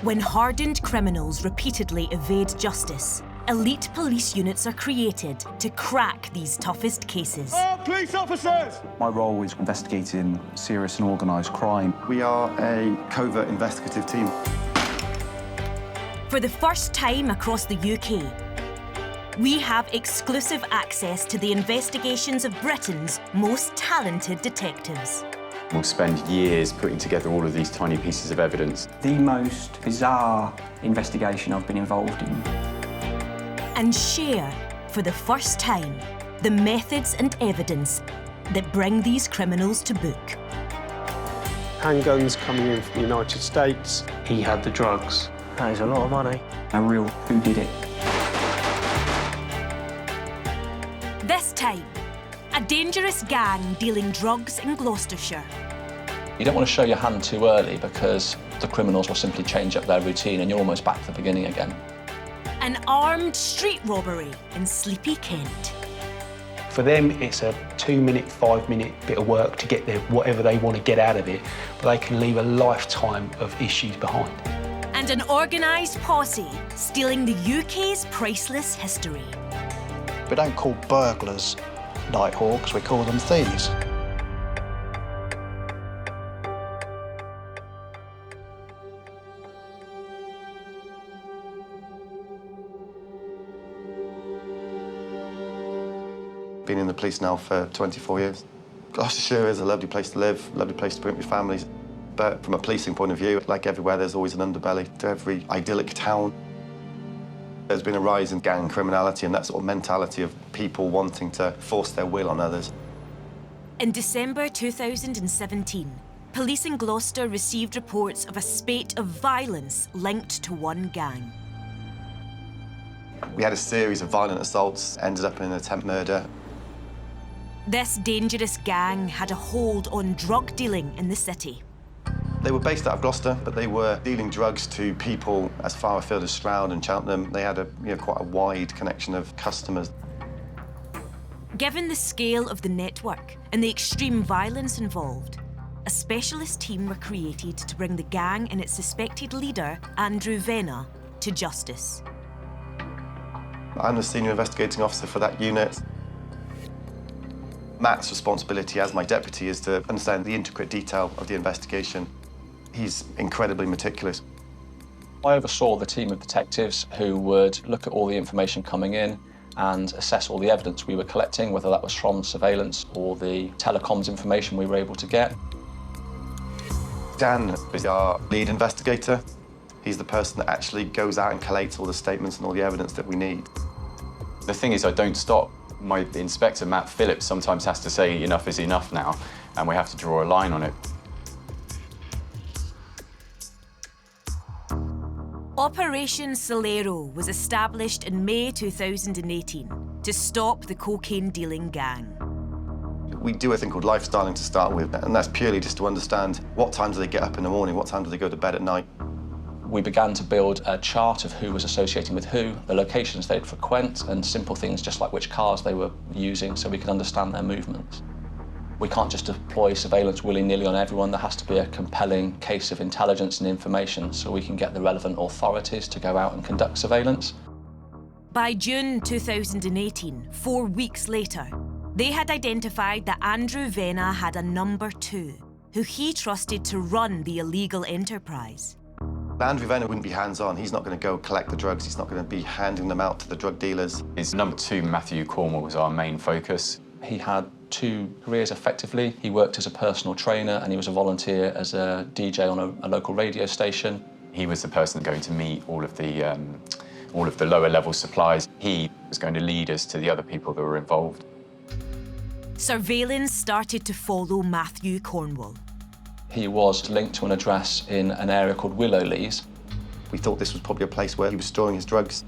When hardened criminals repeatedly evade justice, elite police units are created to crack these toughest cases. Police officers! My role is investigating serious and organised crime. We are a covert investigative team. For the first time across the UK, we have exclusive access to the investigations of Britain's most talented detectives. We'll spend years putting together all of these tiny pieces of evidence. The most bizarre investigation I've been involved in. And share, for the first time, the methods and evidence that bring these criminals to book. Handguns coming in from the United States. He had the drugs. That is a lot of money. A real who did it. This time, a dangerous gang dealing drugs in Gloucestershire. You don't want to show your hand too early because the criminals will simply change up their routine and you're almost back to the beginning again. An armed street robbery in sleepy Kent. For them, it's a 2-minute, 5-minute bit of work to get whatever they want to get out of it, but they can leave a lifetime of issues behind. And an organised posse stealing the UK's priceless history. We don't call burglars Nighthawks, we call them thieves. Been in the police now for 24 years. Gloucestershire is a lovely place to live, lovely place to bring up your families. But from a policing point of view, like everywhere, there's always an underbelly to every idyllic town. There's been a rise in gang criminality and that sort of mentality of people wanting to force their will on others. In December 2017, police in Gloucester received reports of a spate of violence linked to one gang. We had a series of violent assaults, ended up in an attempt murder. This dangerous gang had a hold on drug dealing in the city. They were based out of Gloucester, but they were dealing drugs to people as far afield as Stroud and Cheltenham. They had quite a wide connection of customers. Given the scale of the network and the extreme violence involved, a specialist team were created to bring the gang and its suspected leader, Andrew Venner, to justice. I'm the senior investigating officer for that unit. Matt's responsibility as my deputy is to understand the intricate detail of the investigation. He's incredibly meticulous. I oversaw the team of detectives who would look at all the information coming in and assess all the evidence we were collecting, whether that was from surveillance or the telecoms information we were able to get. Dan is our lead investigator. He's the person that actually goes out and collates all the statements and all the evidence that we need. The thing is, I don't stop. My inspector, Matt Phillips, sometimes has to say enough is enough now, and we have to draw a line on it. Operation Solero was established in May 2018 to stop the cocaine-dealing gang. We do a thing called lifestyling to start with, and that's purely just to understand what time do they get up in the morning, what time do they go to bed at night. We began to build a chart of who was associating with who, the locations they'd frequent, and simple things just like which cars they were using so we could understand their movements. We can't just deploy surveillance willy-nilly on everyone. There has to be a compelling case of intelligence and information so we can get the relevant authorities to go out and conduct surveillance. By June 2018, 4 weeks later, they had identified that Andrew Venner had a number two, who he trusted to run the illegal enterprise. Andrew Venner wouldn't be hands-on. He's not going to go collect the drugs. He's not going to be handing them out to the drug dealers. His number two, Matthew Cornwall, was our main focus. He had two careers effectively. He worked as a personal trainer and he was a volunteer as a DJ on a local radio station. He was the person going to meet all of the lower level suppliers. He was going to lead us to the other people that were involved. Surveillance started to follow Matthew Cornwall. He was linked to an address in an area called Willowlees. We thought this was probably a place where he was storing his drugs.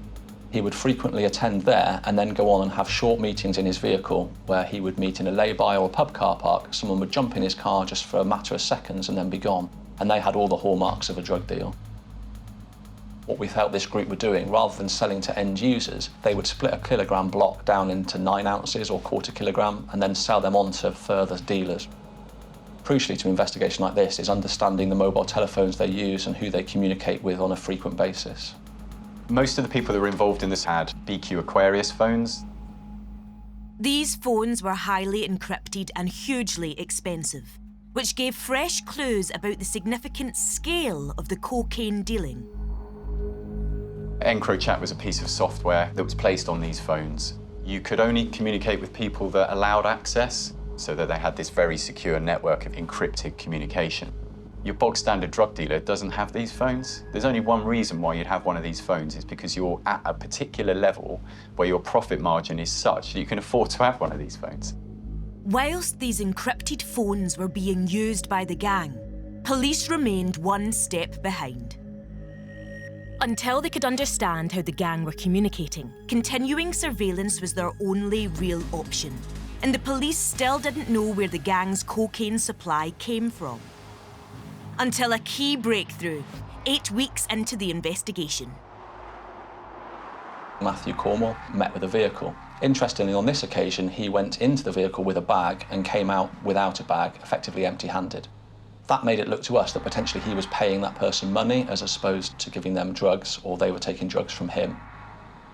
He would frequently attend there and then go on and have short meetings in his vehicle where he would meet in a lay-by or a pub car park. Someone would jump in his car just for a matter of seconds and then be gone. And they had all the hallmarks of a drug deal. What we felt this group were doing, rather than selling to end users, they would split a kilogram block down into 9 ounces or quarter kilogram and then sell them on to further dealers. Crucially to an investigation like this is understanding the mobile telephones they use and who they communicate with on a frequent basis. Most of the people that were involved in this had BQ Aquarius phones. These phones were highly encrypted and hugely expensive, which gave fresh clues about the significant scale of the cocaine dealing. EncroChat was a piece of software that was placed on these phones. You could only communicate with people that allowed access, so that they had this very secure network of encrypted communication. Your bog standard drug dealer doesn't have these phones. There's only one reason why you'd have one of these phones, is because you're at a particular level where your profit margin is such that you can afford to have one of these phones. Whilst these encrypted phones were being used by the gang, police remained one step behind. Until they could understand how the gang were communicating, continuing surveillance was their only real option, and the police still didn't know where the gang's cocaine supply came from. Until a key breakthrough, 8 weeks into the investigation. Matthew Cornwall met with a vehicle. Interestingly, on this occasion, he went into the vehicle with a bag and came out without a bag, effectively empty-handed. That made it look to us that potentially he was paying that person money as opposed to giving them drugs, or they were taking drugs from him.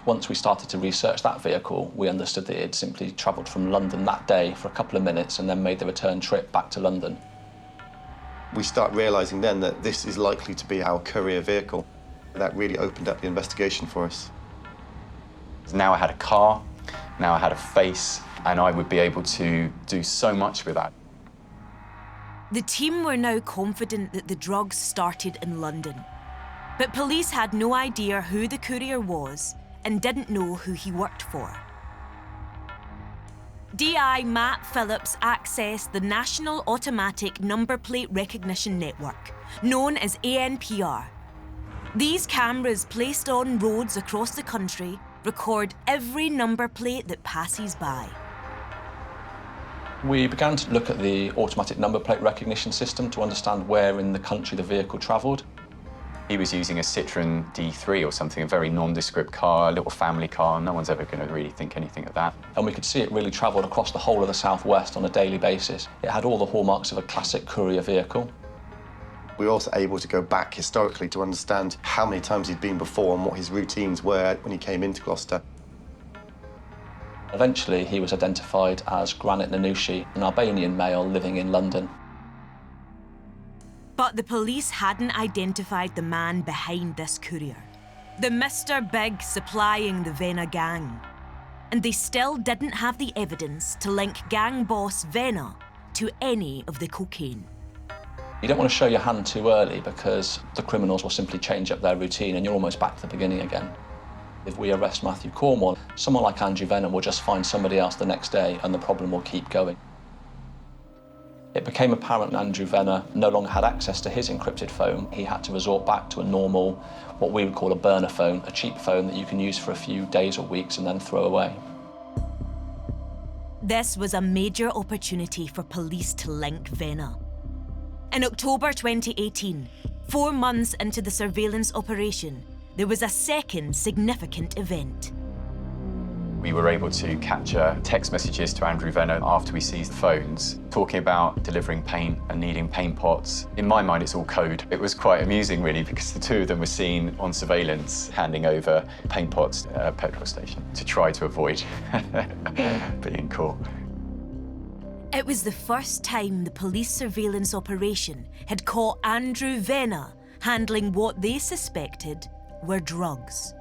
Once we started to research that vehicle, we understood that it had simply travelled from London that day for a couple of minutes and then made the return trip back to London. We start realising then that this is likely to be our courier vehicle. That really opened up the investigation for us. Now I had a car, now I had a face, and I would be able to do so much with that. The team were now confident that the drugs started in London. But police had no idea who the courier was and didn't know who he worked for. DI Matt Phillips accessed the National Automatic Number Plate Recognition Network, known as ANPR. These cameras placed on roads across the country record every number plate that passes by. We began to look at the automatic number plate recognition system to understand where in the country the vehicle travelled. He was using a Citroen D3 or something, a very nondescript car, a little family car. No one's ever going to really think anything of that. And we could see it really travelled across the whole of the southwest on a daily basis. It had all the hallmarks of a classic courier vehicle. We were also able to go back historically to understand how many times he'd been before and what his routines were when he came into Gloucester. Eventually, he was identified as Granit Nanushi, an Albanian male living in London. But the police hadn't identified the man behind this courier, the Mr. Big supplying the Vena gang. And they still didn't have the evidence to link gang boss Vena to any of the cocaine. You don't want to show your hand too early because the criminals will simply change up their routine and you're almost back to the beginning again. If we arrest Matthew Cornwall, someone like Andrew Vena will just find somebody else the next day and the problem will keep going. It became apparent Andrew Vena no longer had access to his encrypted phone. He had to resort back to a normal, what we would call a burner phone, a cheap phone that you can use for a few days or weeks and then throw away. This was a major opportunity for police to link Vena. In October 2018, 4 months into the surveillance operation, there was a second significant event. We were able to capture text messages to Andrew Vena after we seized the phones, talking about delivering paint and needing paint pots. In my mind, it's all code. It was quite amusing, really, because the two of them were seen on surveillance handing over paint pots at a petrol station to try to avoid being caught. It was the first time the police surveillance operation had caught Andrew Vena handling what they suspected were drugs.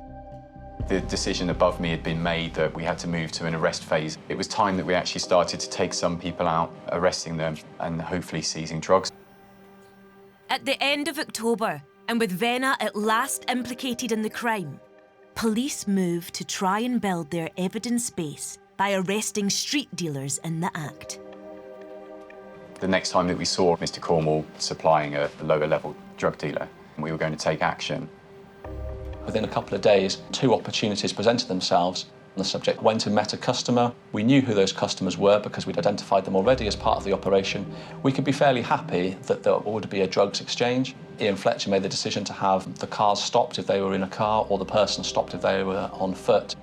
The decision above me had been made that we had to move to an arrest phase. It was time that we actually started to take some people out, arresting them and hopefully seizing drugs. At the end of October, and with Vena at last implicated in the crime, police moved to try and build their evidence base by arresting street dealers in the act. The next time that we saw Mr. Cornwall supplying a lower-level drug dealer, we were going to take action. Within a couple of days, 2 opportunities presented themselves. The subject went and met a customer. We knew who those customers were because we'd identified them already as part of the operation. We could be fairly happy that there would be a drugs exchange. Ian Fletcher made the decision to have the cars stopped if they were in a car or the person stopped if they were on foot.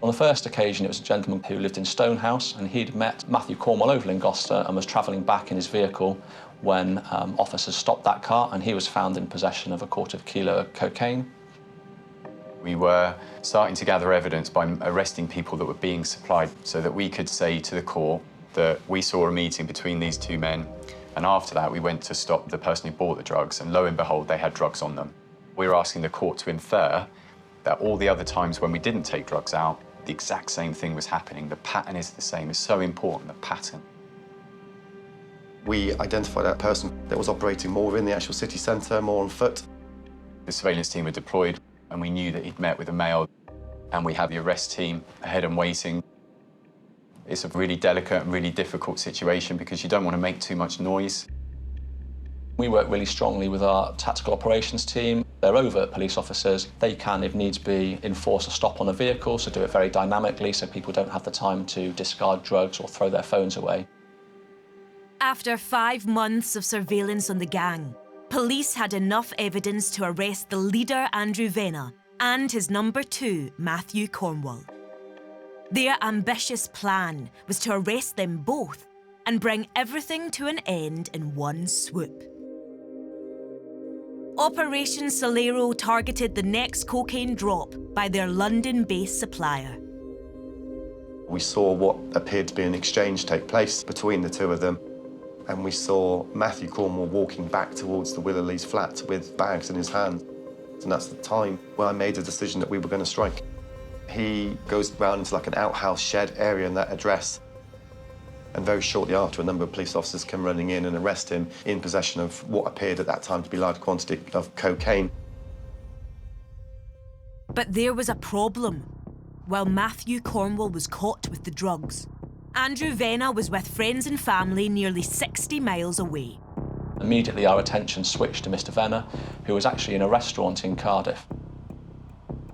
On the first occasion, it was a gentleman who lived in Stonehouse, and he'd met Matthew Cornwall over in Gloucester and was travelling back in his vehicle when officers stopped that car, and he was found in possession of a quarter-of-a kilo of cocaine. We were starting to gather evidence by arresting people that were being supplied so that we could say to the court that we saw a meeting between these two men, and after that we went to stop the person who bought the drugs, and lo and behold, they had drugs on them. We were asking the court to infer that all the other times when we didn't take drugs out, the exact same thing was happening. The pattern is the same. It's so important, the pattern. We identified that person that was operating more within the actual city centre, more on foot. The surveillance team were deployed, and we knew that he'd met with a male, and we had the arrest team ahead and waiting. It's a really delicate and really difficult situation because you don't want to make too much noise. We work really strongly with our tactical operations team. They're overt police officers. They can, if needs be, enforce a stop on a vehicle, so do it very dynamically so people don't have the time to discard drugs or throw their phones away. After 5 months of surveillance on the gang, police had enough evidence to arrest the leader, Andrew Venna, and his number 2, Matthew Cornwall. Their ambitious plan was to arrest them both and bring everything to an end in one swoop. Operation Solero targeted the next cocaine drop by their London-based supplier. We saw what appeared to be an exchange take place between the two of them, and we saw Matthew Cornwall walking back towards the Willerleys flat with bags in his hand. And that's the time when I made a decision that we were going to strike. He goes round into like an outhouse shed area in that address, and very shortly after, a number of police officers come running in and arrest him in possession of what appeared at that time to be a large quantity of cocaine. But there was a problem. While Matthew Cornwall was caught with the drugs, Andrew Venna was with friends and family nearly 60 miles away. Immediately, our attention switched to Mr. Venna, who was actually in a restaurant in Cardiff.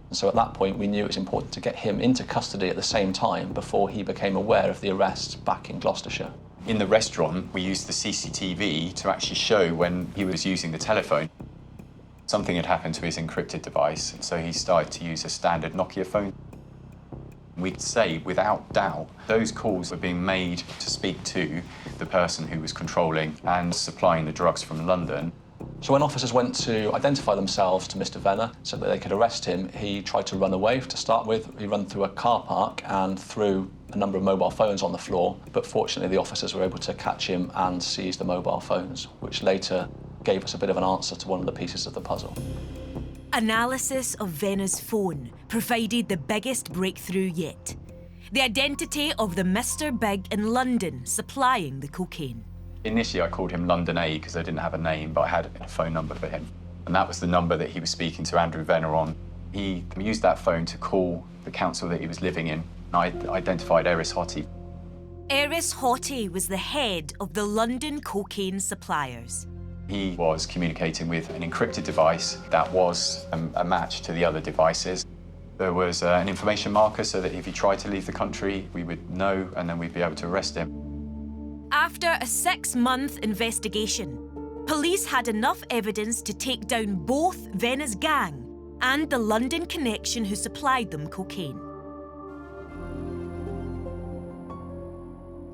And so at that point, we knew it was important to get him into custody at the same time before he became aware of the arrests back in Gloucestershire. In the restaurant, we used the CCTV to actually show when he was using the telephone. Something had happened to his encrypted device, and so he started to use a standard Nokia phone. We could say, without doubt, those calls were being made to speak to the person who was controlling and supplying the drugs from London. So when officers went to identify themselves to Mr. Venna so that they could arrest him, he tried to run away to start with. He ran through a car park and threw a number of mobile phones on the floor, but fortunately the officers were able to catch him and seize the mobile phones, which later gave us a bit of an answer to one of the pieces of the puzzle. Analysis of Venna's phone provided the biggest breakthrough yet. The identity of the Mr. Big in London supplying the cocaine. Initially, I called him London A because I didn't have a name, but I had a phone number for him. And that was the number that he was speaking to Andrew Venna on. He used that phone to call the council that he was living in. I identified Ul-Haq. Ul-Haq was the head of the London cocaine suppliers. He was communicating with an encrypted device that was a match to the other devices. There was an information marker so that if he tried to leave the country, we would know and then we'd be able to arrest him. After a 6-month investigation, police had enough evidence to take down both Venna's gang and the London connection who supplied them cocaine.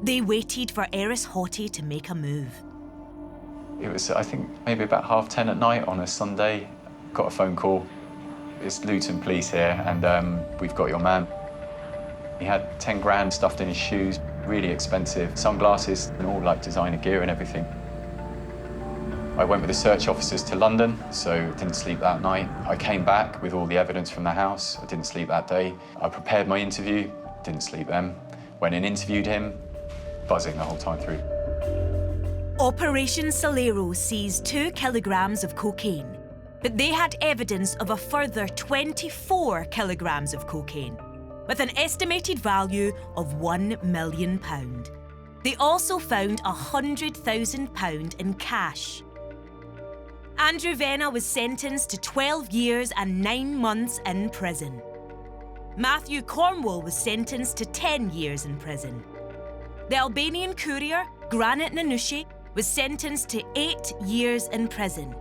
They waited for Ul-Haq to make a move. It was, I think, maybe about 10:30 at night on a Sunday. Got a phone call. It's Luton Police here, and we've got your man. He had 10 grand stuffed in his shoes, really expensive sunglasses, and all like designer gear and everything. I went with the search officers to London, so didn't sleep that night. I came back with all the evidence from the house. I didn't sleep that day. I prepared my interview, didn't sleep then. Went and interviewed him, buzzing the whole time through. Operation Solero seized 2 kilograms of cocaine, but they had evidence of a further 24 kilograms of cocaine, with an estimated value of £1 million. They also found £100,000 in cash. Andrew Venna was sentenced to 12 years and 9 months in prison. Matthew Cornwall was sentenced to 10 years in prison. The Albanian courier, Granit Nanushi, was sentenced to 8 years in prison,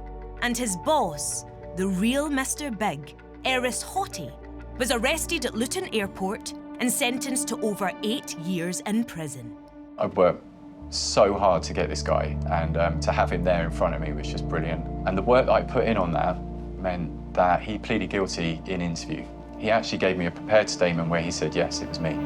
and his boss, the real Mr. Big, Ul-Haq, was arrested at Luton Airport and sentenced to over 8 years in prison. I worked so hard to get this guy, and to have him there in front of me was just brilliant. And the work that I put in on that meant that he pleaded guilty in interview. He actually gave me a prepared statement where he said, yes, it was me.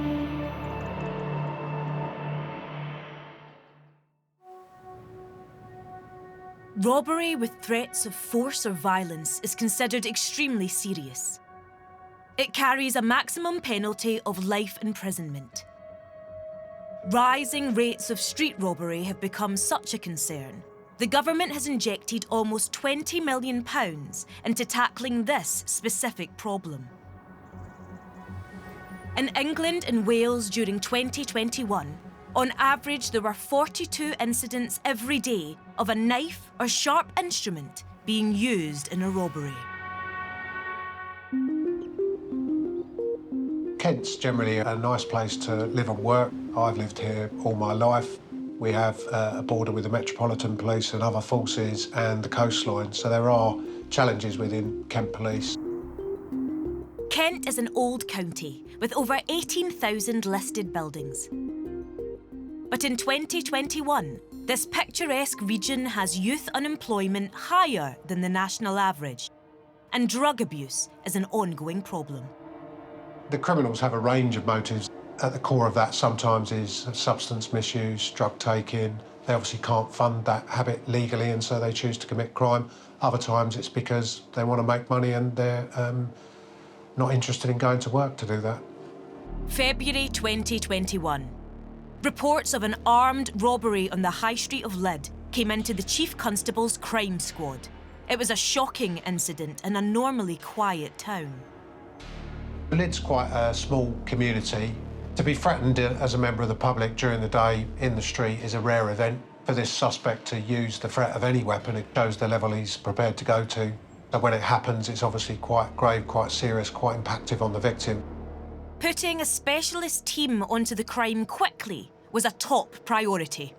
Robbery with threats of force or violence is considered extremely serious. It carries a maximum penalty of life imprisonment. Rising rates of street robbery have become such a concern. The government has injected almost £20 million into tackling this specific problem. In England and Wales during 2021, on average there were 42 incidents every day of a knife or sharp instrument being used in a robbery. Kent's generally a nice place to live and work. I've lived here all my life. We have a border with the Metropolitan Police and other forces and the coastline, so there are challenges within Kent Police. Kent is an old county with over 18,000 listed buildings. But in 2021, this picturesque region has youth unemployment higher than the national average, and drug abuse is an ongoing problem. The criminals have a range of motives. At the core of that sometimes is substance misuse, drug taking. They obviously can't fund that habit legally and so they choose to commit crime. Other times it's because they want to make money and they're not interested in going to work to do that. February 2021. Reports of an armed robbery on the High Street of Lydd came into the Chief Constable's crime squad. It was a shocking incident in a normally quiet town. Lydd's quite a small community. To be threatened as a member of the public during the day in the street is a rare event. For this suspect to use the threat of any weapon, it shows the level he's prepared to go to. So when it happens, it's obviously quite grave, quite serious, quite impactful on the victim. Putting a specialist team onto the crime quickly was a top priority.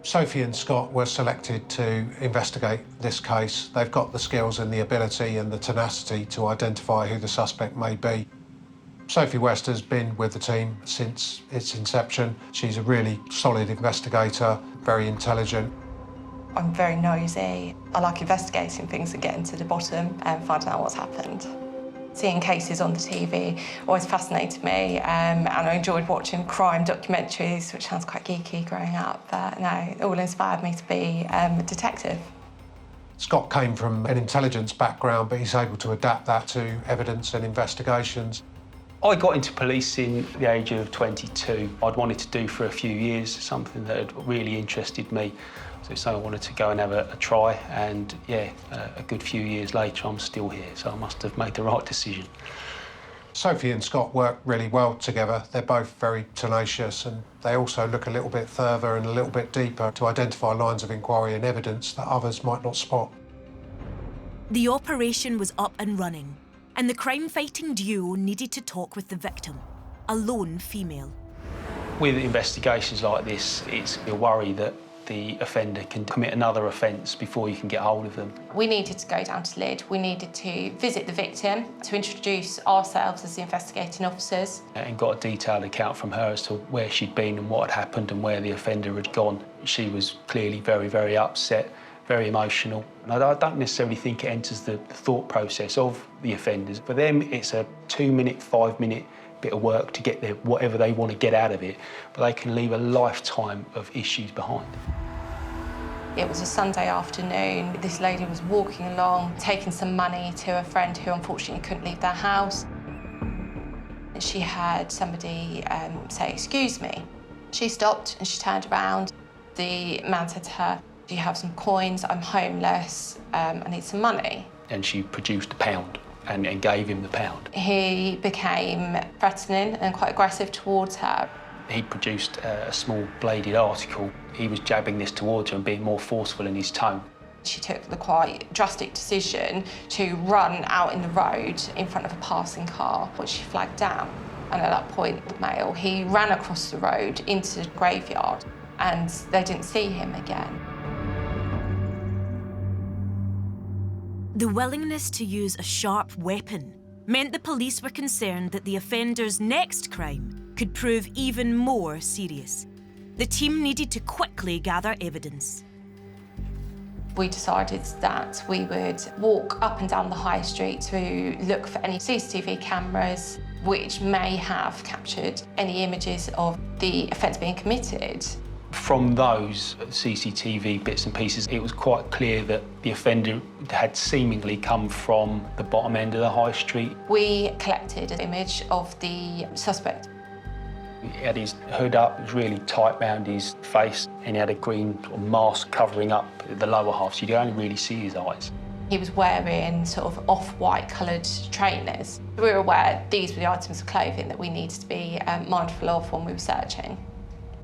Sophie and Scott were selected to investigate this case. They've got the skills and the ability and the tenacity to identify who the suspect may be. Sophie West has been with the team since its inception. She's a really solid investigator, very intelligent. I'm very nosy. I like investigating things and getting to the bottom and finding out what's happened. Seeing cases on the TV always fascinated me, and I enjoyed watching crime documentaries, which sounds quite geeky growing up, but no, it all inspired me to be a detective. Scott came from an intelligence background, but he's able to adapt that to evidence and investigations. I got into policing at the age of 22. I'd wanted to do for a few years, something that had really interested me. So I wanted to go and have a try, and yeah, a good few years later I'm still here, so I must have made the right decision. Sophie and Scott work really well together. They're both very tenacious and they also look a little bit further and a little bit deeper to identify lines of inquiry and evidence that others might not spot. The operation was up and running, and the crime-fighting duo needed to talk with the victim, a lone female. With investigations like this, it's a worry that the offender can commit another offence before you can get hold of them. We needed to go down to Lydd. We needed to visit the victim, to introduce ourselves as the investigating officers. And got a detailed account from her as to where she'd been and what had happened and where the offender had gone. She was clearly very, very upset, very emotional. And I don't necessarily think it enters the thought process of the offenders. For them, it's a 2-minute, 5-minute bit of work to get whatever they want to get out of it, but they can leave a lifetime of issues behind. It was a Sunday afternoon. This lady was walking along, taking some money to a friend who unfortunately couldn't leave their house. She heard somebody say, "Excuse me." She stopped and she turned around. The man said to her, "Do you have some coins? I'm homeless, I need some money." And she produced £1 and gave him the £1. He became threatening and quite aggressive towards her. He produced a small bladed article. He was jabbing this towards her and being more forceful in his tone. She took the quite drastic decision to run out in the road in front of a passing car, which she flagged down. And at that point, the male, he ran across the road into the graveyard and they didn't see him again. The willingness to use a sharp weapon meant the police were concerned that the offender's next crime could prove even more serious. The team needed to quickly gather evidence. We decided that we would walk up and down the high street to look for any CCTV cameras which may have captured any images of the offence being committed. From those CCTV bits and pieces, it was quite clear that the offender had seemingly come from the bottom end of the high street. We collected an image of the suspect. He had his hood up, it was really tight round his face, and he had a green sort of mask covering up the lower half, so you could only really see his eyes. He was wearing sort of off-white coloured trainers. We were aware these were the items of clothing that we needed to be mindful of when we were searching.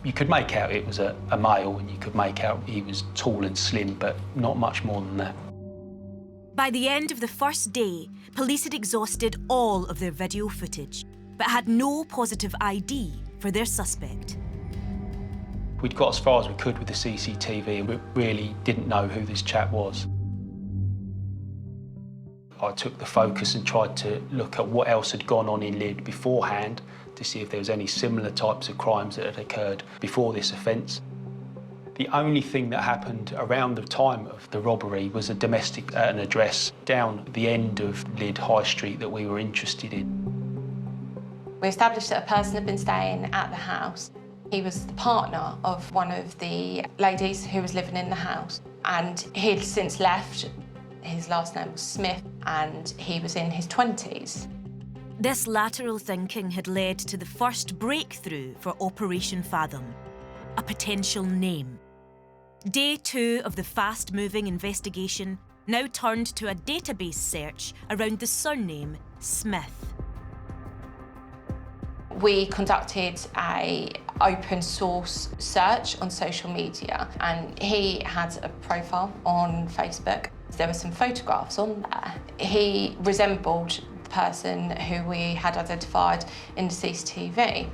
You could make out it was a male, and you could make out he was tall and slim, but not much more than that. By the end of the first day, police had exhausted all of their video footage, but had no positive ID for their suspect. We'd got as far as we could with the CCTV, and we really didn't know who this chap was. I took the focus and tried to look at what else had gone on in Lydd beforehand to see if there was any similar types of crimes that had occurred before this offence. The only thing that happened around the time of the robbery was a domestic at an address down the end of Lydd High Street that we were interested in. We established that a person had been staying at the house. He was the partner of one of the ladies who was living in the house, and he'd since left. His last name was Smith, and he was in his 20s. This lateral thinking had led to the first breakthrough for Operation Fathom, a potential name. Day 2 of the fast-moving investigation now turned to a database search around the surname Smith. We conducted an open source search on social media, and he had a profile on Facebook. There were some photographs on there. He resembled the person who we had identified in the CCTV.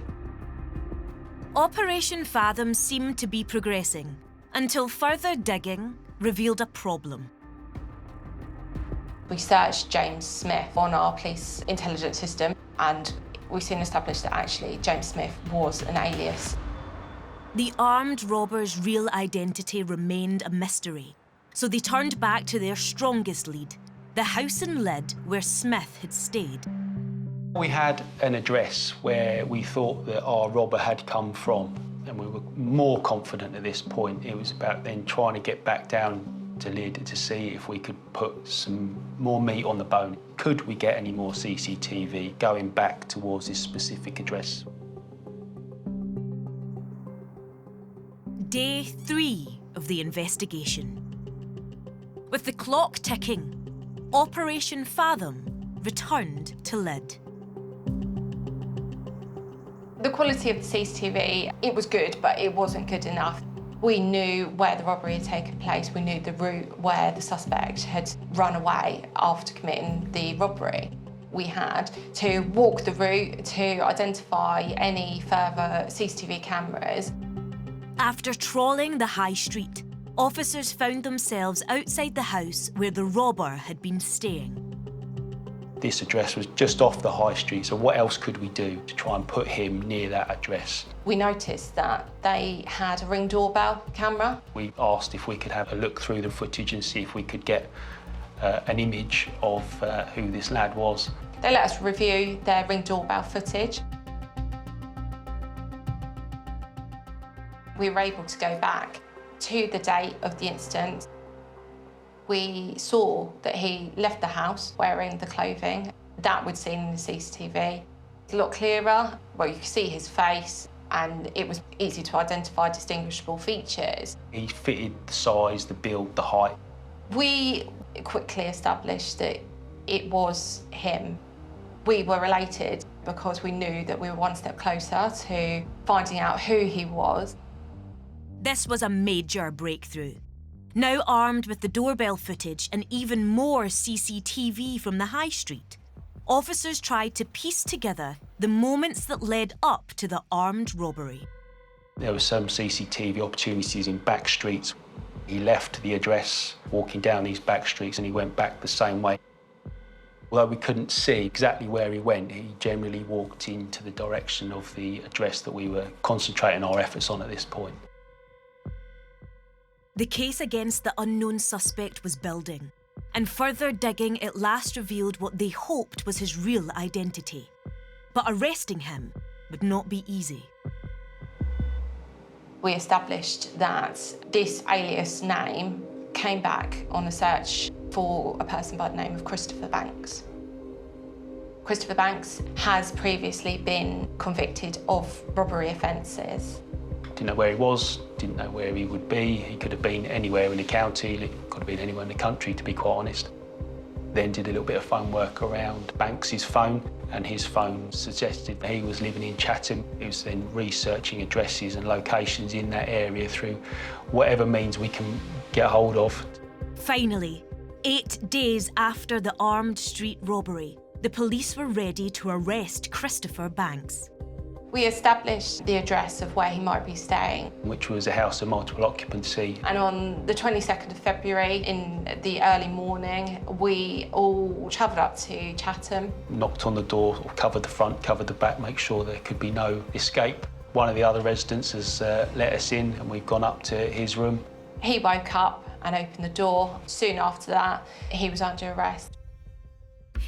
Operation Fathom seemed to be progressing until further digging revealed a problem. We searched James Smith on our police intelligence system, and we soon established that actually James Smith was an alias. The armed robber's real identity remained a mystery, so they turned back to their strongest lead, the house in Lydd where Smith had stayed. We had an address where we thought that our robber had come from, and we were more confident at this point. It was about then trying to get back down to Lydd to see if we could put some more meat on the bone. Could we get any more CCTV going back towards this specific address? Day 3 of the investigation. With the clock ticking, Operation Fathom returned to Lydd. The quality of the CCTV, it was good, but it wasn't good enough. We knew where the robbery had taken place. We knew the route where the suspect had run away after committing the robbery. We had to walk the route to identify any further CCTV cameras. After trawling the high street, officers found themselves outside the house where the robber had been staying. This address was just off the high street, so what else could we do to try and put him near that address? We noticed that they had a Ring doorbell camera. We asked if we could have a look through the footage and see if we could get an image of who this lad was. They let us review their Ring doorbell footage. We were able to go back to the date of the incident. We saw that he left the house wearing the clothing that we'd seen in the CCTV. It's a lot clearer. Well, you could see his face, and it was easy to identify distinguishable features. He fitted the size, the build, the height. We quickly established that it was him. We were elated because we knew that we were one step closer to finding out who he was. This was a major breakthrough. Now armed with the doorbell footage and even more CCTV from the high street, officers tried to piece together the moments that led up to the armed robbery. There were some CCTV opportunities in back streets. He left the address walking down these back streets and he went back the same way. Although we couldn't see exactly where he went, he generally walked into the direction of the address that we were concentrating our efforts on at this point. The case against the unknown suspect was building, and further digging at last revealed what they hoped was his real identity. But arresting him would not be easy. We established that this alias name came back on a search for a person by the name of Christopher Banks. Christopher Banks has previously been convicted of robbery offences. Didn't know where he was, didn't know where he would be. He could have been anywhere in the county, he could have been anywhere in the country, to be quite honest. Then did a little bit of phone work around Banks's phone, and his phone suggested that he was living in Chatham. He was then researching addresses and locations in that area through whatever means we can get hold of. Finally, 8 days after the armed street robbery, the police were ready to arrest Christopher Banks. We established the address of where he might be staying, which was a house of multiple occupancy. And on the 22nd of February, in the early morning, we all travelled up to Chatham. Knocked on the door, or covered the front, covered the back, make sure there could be no escape. One of the other residents has let us in, and we've gone up to his room. He woke up and opened the door. Soon after that, he was under arrest.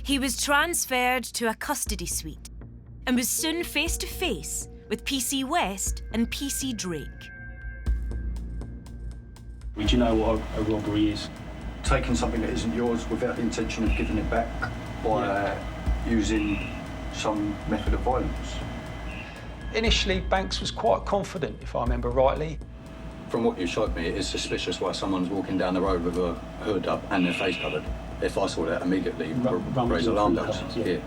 He was transferred to a custody suite and was soon face to face with PC West and PC Drake. Do you know what a robbery is? Taking something that isn't yours without the intention of giving it back by using some method of violence. Initially, Banks was quite confident, if I remember rightly. From what you showed me, it is suspicious why someone's walking down the road with a hood up and their face covered. If I saw that, immediately raise alarm bells. Yeah,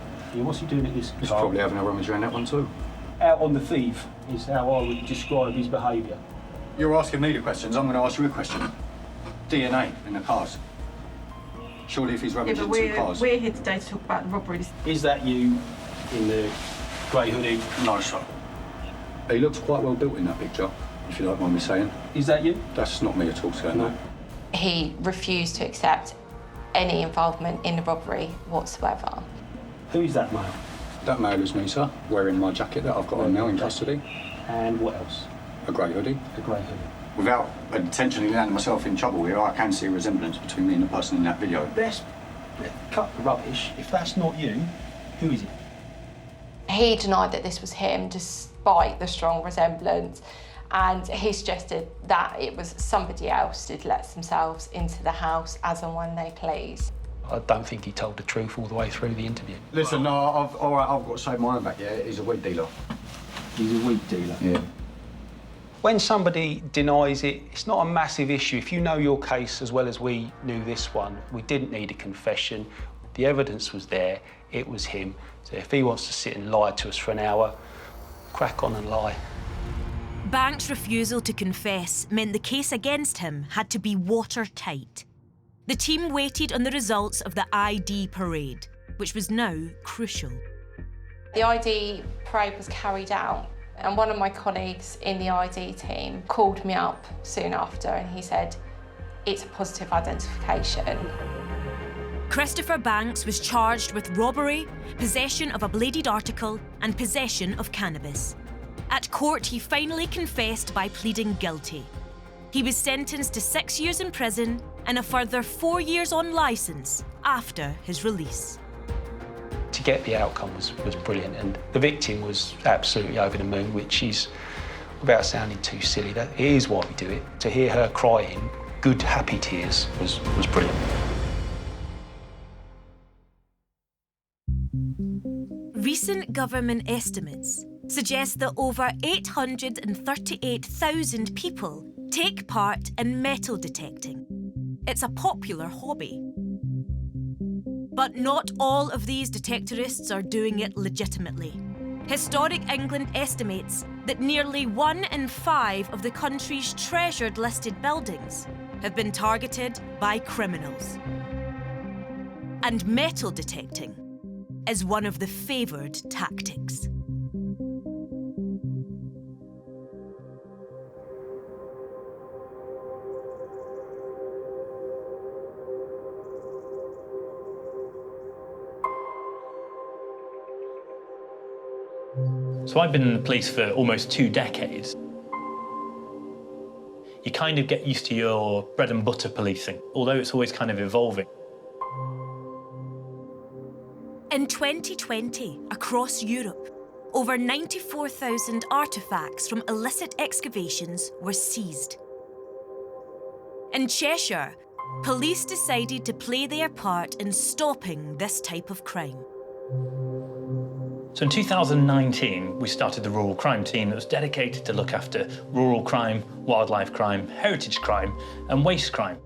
what's he doing at this He's car? probably having a rummage around that one too. Out on the thief is how I would describe his behaviour. You're asking me the questions, I'm going to ask you a question. DNA in the cars. Surely if he's rummaged into cars... We're here today to talk about the robberies. Is that you in the grey hoodie? No, sir. He looks quite well built in that picture, if you don't mind me saying. Is that you? That's not me at all, sir, no. He refused to accept any involvement in the robbery whatsoever. Who is that male? That male is me, sir, wearing my jacket that I've got on now in custody. And what else? A grey hoodie. A grey hoodie. Without intentionally landing myself in trouble here, I can see a resemblance between me and the person in that video. Let's cut the rubbish. If that's not you, who is it? He denied that this was him, despite the strong resemblance, and he suggested that it was somebody else who'd let themselves into the house as and when they please. I don't think he told the truth all the way through the interview. Listen, no, all right, I've got to say my own back, yeah? He's a weed dealer. He's a weed dealer? Yeah. When somebody denies it, it's not a massive issue. If you know your case as well as we knew this one, we didn't need a confession. The evidence was there, it was him. So if he wants to sit and lie to us for an hour, crack on and lie. Banks' refusal to confess meant the case against him had to be watertight. The team waited on the results of the ID parade, which was now crucial. The ID parade was carried out, and one of my colleagues in the ID team called me up soon after, and he said, "It's a positive identification." Christopher Banks was charged with robbery, possession of a bladed article, and possession of cannabis. At court, he finally confessed by pleading guilty. He was sentenced to 6 years in prison and a further 4 years on licence after his release. To get the outcome was brilliant, and the victim was absolutely over the moon, which is, without sounding too silly, that it is why we do it. To hear her crying, good, happy tears was brilliant. Recent government estimates suggest that over 838,000 people take part in metal detecting. It's a popular hobby. But not all of these detectorists are doing it legitimately. Historic England estimates that nearly 1 in 5 of the country's treasured listed buildings have been targeted by criminals. And metal detecting is one of the favoured tactics. So I've been in the police for almost 2 decades. You kind of get used to your bread and butter policing, although it's always kind of evolving. In 2020, across Europe, over 94,000 artefacts from illicit excavations were seized. In Cheshire, police decided to play their part in stopping this type of crime. So in 2019, we started the rural crime team that was dedicated to look after rural crime, wildlife crime, heritage crime, and waste crime.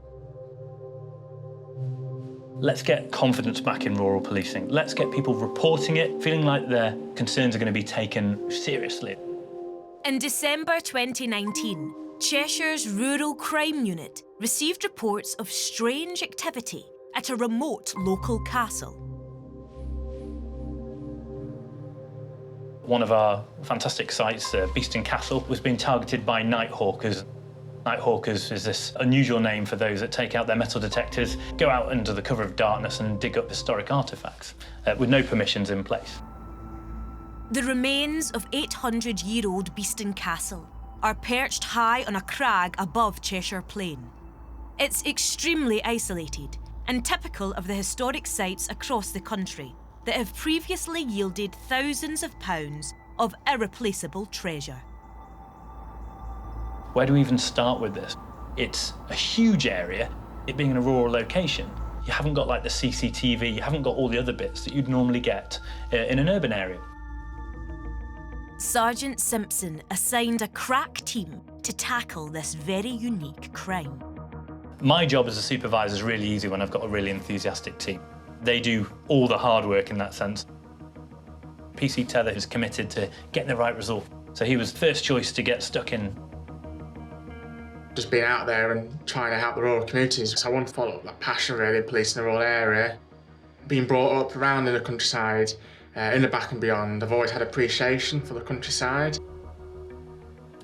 Let's get confidence back in rural policing. Let's get people reporting it, feeling like their concerns are going to be taken seriously. In December 2019, Cheshire's Rural Crime Unit received reports of strange activity at a remote local castle. One of our fantastic sites, Beeston Castle, was being targeted by Nighthawkers. Nighthawkers is this unusual name for those that take out their metal detectors, go out under the cover of darkness and dig up historic artefacts with no permissions in place. The remains of 800-year-old Beeston Castle are perched high on a crag above Cheshire Plain. It's extremely isolated and typical of the historic sites across the country that have previously yielded thousands of pounds of irreplaceable treasure. Where do we even start with this? It's a huge area, it being in a rural location. You haven't got like the CCTV, you haven't got all the other bits that you'd normally get in an urban area. Sergeant Simpson assigned a crack team to tackle this very unique crime. My job as a supervisor is really easy when I've got a really enthusiastic team. They do all the hard work in that sense. PC Tether is committed to getting the right result. So he was first choice to get stuck in. Just being out there and trying to help the rural communities. So I want to follow up that passion really, policing the rural area. Being brought up around in the countryside, in the back and beyond, I've always had appreciation for the countryside.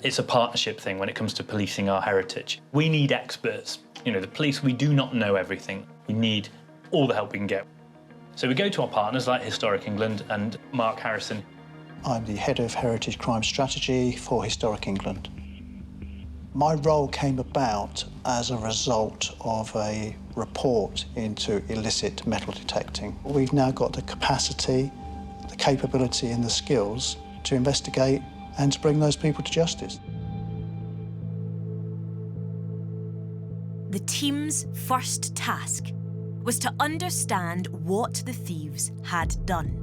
It's a partnership thing when it comes to policing our heritage. We need experts. You know, the police, we do not know everything. We need all the help we can get. So we go to our partners like Historic England and Mark Harrison. I'm the head of Heritage Crime Strategy for Historic England. My role came about as a result of a report into illicit metal detecting. We've now got the capacity, the capability and the skills to investigate and to bring those people to justice. The team's first task was to understand what the thieves had done.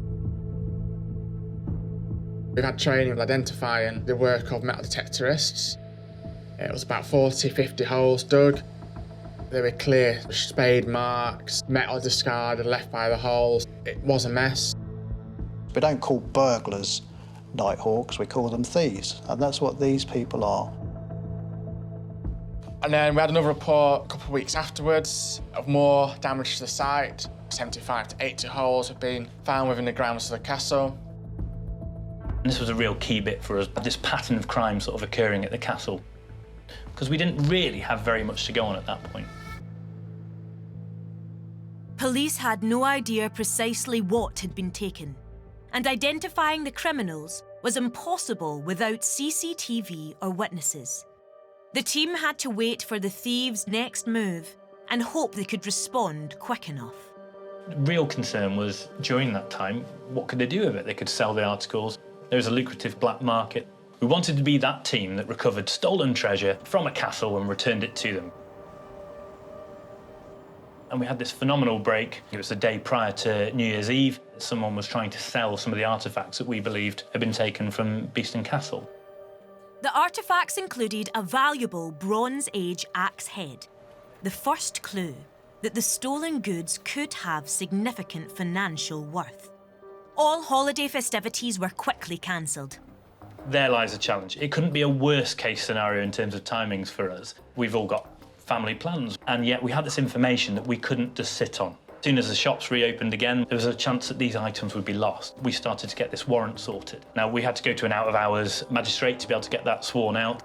We've had training with identifying the work of metal detectorists. It was about 40, 50 holes dug. They were clear spade marks, metal discarded, left by the holes. It was a mess. We don't call burglars Nighthawks, we call them thieves, and that's what these people are. And then we had another report a couple of weeks afterwards of more damage to the site. 75 to 80 holes have been found within the grounds of the castle. And this was a real key bit for us, this pattern of crime sort of occurring at the castle, because we didn't really have very much to go on at that point. Police had no idea precisely what had been taken, and identifying the criminals was impossible without CCTV or witnesses. The team had to wait for the thieves' next move and hope they could respond quick enough. The real concern was, during that time, what could they do with it? They could sell the articles. There was a lucrative black market. We wanted to be that team that recovered stolen treasure from a castle and returned it to them. And we had this phenomenal break. It was the day prior to New Year's Eve. Someone was trying to sell some of the artefacts that we believed had been taken from Beeston Castle. The artefacts included a valuable Bronze Age axe head, the first clue that the stolen goods could have significant financial worth. All holiday festivities were quickly cancelled. There lies a challenge. It couldn't be a worst-case scenario in terms of timings for us. We've all got family plans, and yet we had this information that we couldn't just sit on. As soon as the shops reopened again, there was a chance that these items would be lost. We started to get this warrant sorted. Now, we had to go to an out-of-hours magistrate to be able to get that sworn out.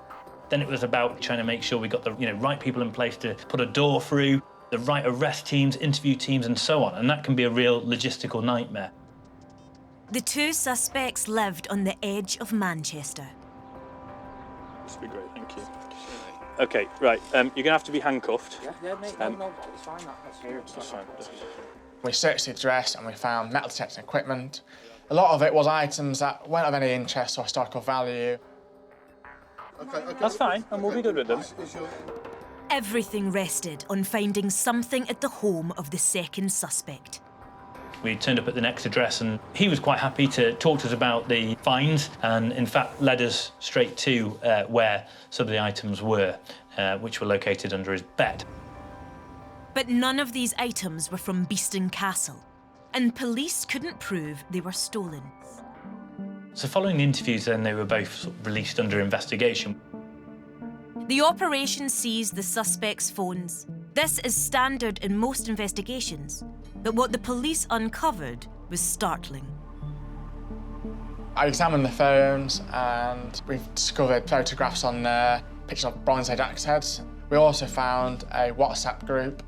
Then it was about trying to make sure we got the right people in place to put a door through, the right arrest teams, interview teams, and so on. And that can be a real logistical nightmare. The two suspects lived on the edge of Manchester. This would be great, thank you. OK, right, you're going to have to be handcuffed. Yeah, mate, no, it's fine, that's fine. We searched the address and we found metal detecting equipment. A lot of it was items that weren't of any interest or historical value. Okay. That's fine, and we'll be good with them. Everything rested on finding something at the home of the second suspect. We turned up at the next address and he was quite happy to talk to us about the finds and, in fact, led us straight to where some of the items were, which were located under his bed. But none of these items were from Beeston Castle, and police couldn't prove they were stolen. So following the interviews, then, they were both sort of released under investigation. The operation seized the suspects' phones. This is standard in most investigations, but what the police uncovered was startling. I examined the phones and we've discovered photographs on there, pictures of Bronze Age axe heads. We also found a WhatsApp group.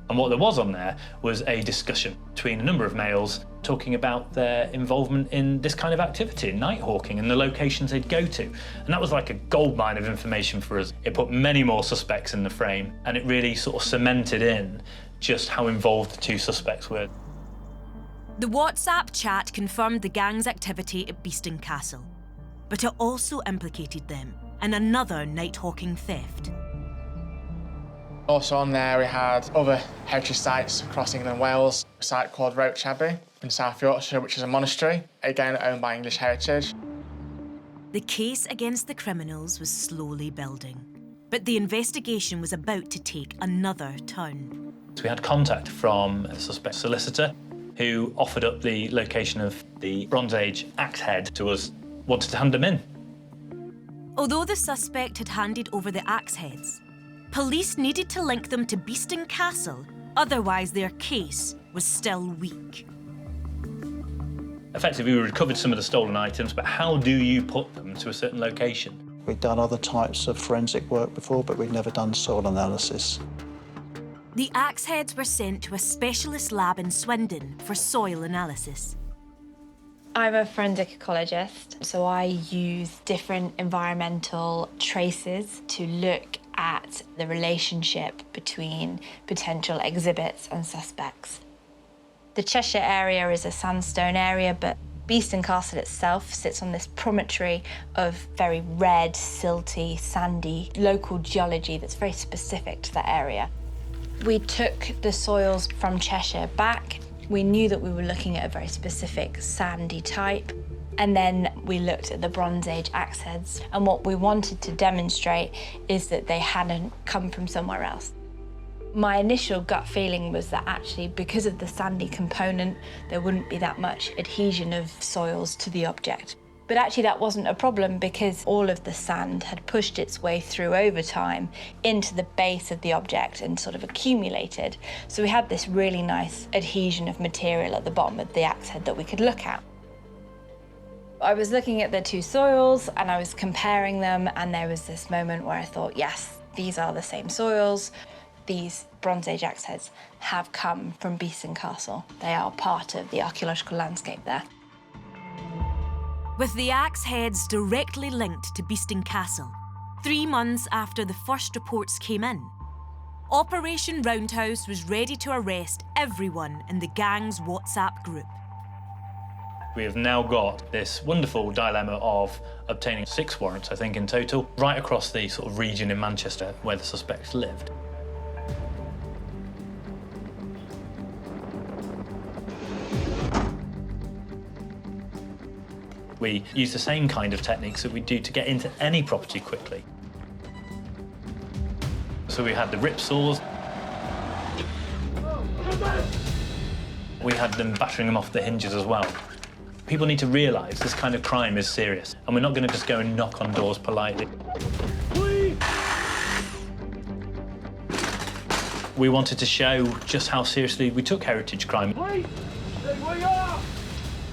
And what there was on there was a discussion between a number of males talking about their involvement in this kind of activity, nighthawking, and the locations they'd go to. And that was like a goldmine of information for us. It put many more suspects in the frame, and it really sort of cemented in just how involved the two suspects were. The WhatsApp chat confirmed the gang's activity at Beeston Castle, but it also implicated them in another nighthawking theft. Also on there we had other heritage sites across England and Wales, a site called Roach Abbey in South Yorkshire, which is a monastery, again owned by English Heritage. The case against the criminals was slowly building, but the investigation was about to take another turn. So we had contact from a suspect solicitor who offered up the location of the Bronze Age axe head to us, wanted to hand them in. Although the suspect had handed over the axe heads, police needed to link them to Beeston Castle, otherwise their case was still weak. Effectively, we recovered some of the stolen items, but how do you put them to a certain location? We'd done other types of forensic work before, but we'd never done soil analysis. The axe heads were sent to a specialist lab in Swindon for soil analysis. I'm a forensic ecologist, so I use different environmental traces to look at the relationship between potential exhibits and suspects. The Cheshire area is a sandstone area, but Beeston Castle itself sits on this promontory of very red, silty, sandy local geology that's very specific to that area. We took the soils from Cheshire back. We knew that we were looking at a very specific sandy type. And then we looked at the Bronze Age axe heads. And what we wanted to demonstrate is that they hadn't come from somewhere else. My initial gut feeling was that actually, because of the sandy component, there wouldn't be that much adhesion of soils to the object. But actually that wasn't a problem because all of the sand had pushed its way through over time into the base of the object and sort of accumulated. So we had this really nice adhesion of material at the bottom of the axe head that we could look at. I was looking at the two soils and I was comparing them, and there was this moment where I thought, yes, these are the same soils. These Bronze Age axe heads have come from Beeston Castle. They are part of the archaeological landscape there. With the axe heads directly linked to Beeston Castle, 3 months after the first reports came in, Operation Roundhouse was ready to arrest everyone in the gang's WhatsApp group. We have now got this wonderful dilemma of obtaining 6 warrants, I think, in total, right across the sort of region in Manchester where the suspects lived. We use the same kind of techniques that we do to get into any property quickly. So we had the rip saws. We had them battering them off the hinges as well. People need to realise this kind of crime is serious, and we're not going to just go and knock on doors politely. We wanted to show just how seriously we took heritage crime.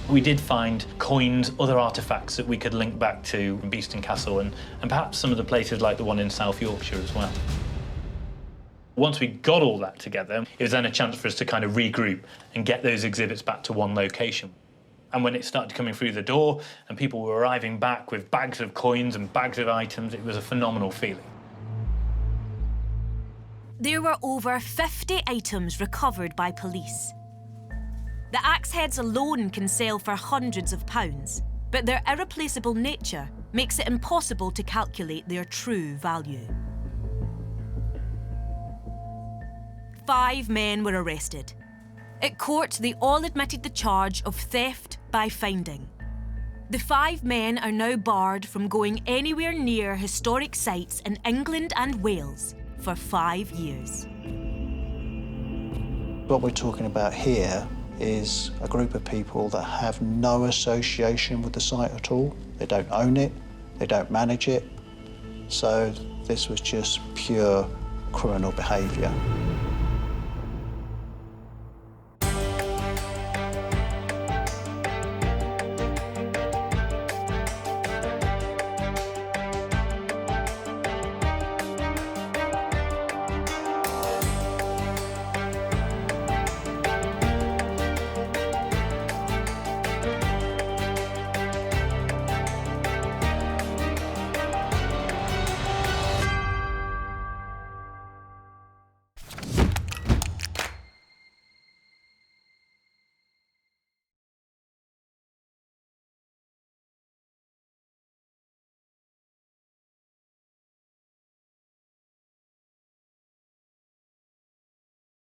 We did find coins, other artefacts that we could link back to Beeston Castle and perhaps some of the places like the one in South Yorkshire as well. Once we got all that together, it was then a chance for us to kind of regroup and get those exhibits back to one location. And when it started coming through the door and people were arriving back with bags of coins and bags of items, it was a phenomenal feeling. There were over 50 items recovered by police. The axe heads alone can sell for hundreds of pounds, but their irreplaceable nature makes it impossible to calculate their true value. 5 men were arrested. At court, they all admitted the charge of theft by finding. The 5 men are now barred from going anywhere near historic sites in England and Wales for 5 years. What we're talking about here is a group of people that have no association with the site at all. They don't own it, they don't manage it. So this was just pure criminal behaviour.